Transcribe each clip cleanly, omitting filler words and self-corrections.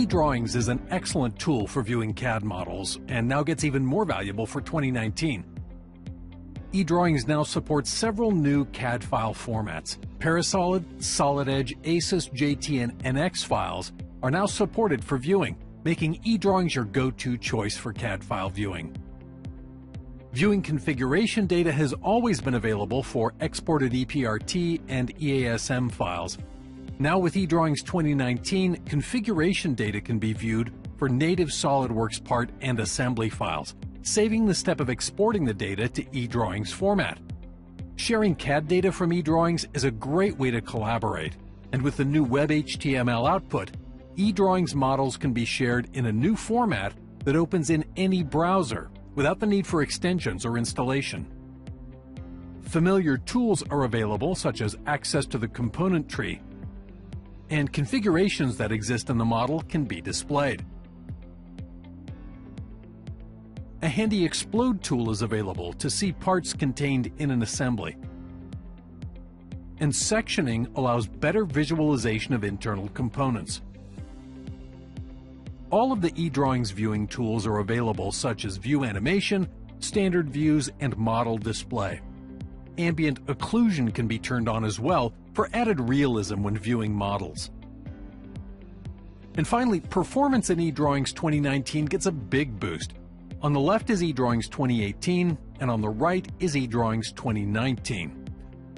eDrawings is an excellent tool for viewing CAD models, and now gets even more valuable for 2019. eDrawings now supports several new CAD file formats. Parasolid, Solid Edge, ASUS, JT, and NX files are now supported for viewing, making eDrawings your go-to choice for CAD file viewing. Viewing configuration data has always been available for exported EPRT and EASM files. Now with eDrawings 2019, configuration data can be viewed for native SOLIDWORKS part and assembly files, saving the step of exporting the data to eDrawings format. Sharing CAD data from eDrawings is a great way to collaborate, and with the new Web HTML output, eDrawings models can be shared in a new format that opens in any browser without the need for extensions or installation. Familiar tools are available, such as access to the component tree, and configurations that exist in the model can be displayed. A handy explode tool is available to see parts contained in an assembly. And sectioning allows better visualization of internal components. All of the eDrawings viewing tools are available, such as view animation, standard views, and model display. Ambient occlusion can be turned on as well for added realism when viewing models. And finally, performance in eDrawings 2019 gets a big boost. On the left is eDrawings 2018, and on the right is eDrawings 2019.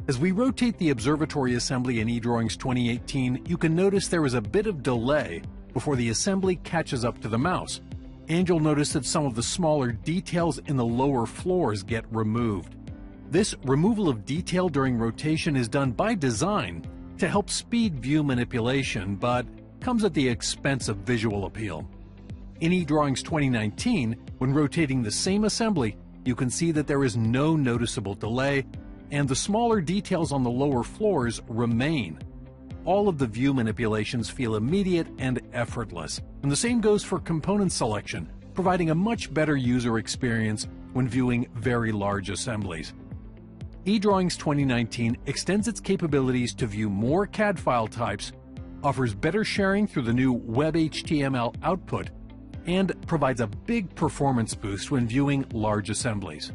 As we rotate the observatory assembly in eDrawings 2018, you can notice there is a bit of delay before the assembly catches up to the mouse, and you'll notice that some of the smaller details in the lower floors get removed. This removal of detail during rotation is done by design to help speed view manipulation, but comes at the expense of visual appeal. In eDrawings 2019, when rotating the same assembly, you can see that there is no noticeable delay, and the smaller details on the lower floors remain. All of the view manipulations feel immediate and effortless, and the same goes for component selection, providing a much better user experience when viewing very large assemblies. eDrawings 2019 extends its capabilities to view more CAD file types, offers better sharing through the new Web HTML output, and provides a big performance boost when viewing large assemblies.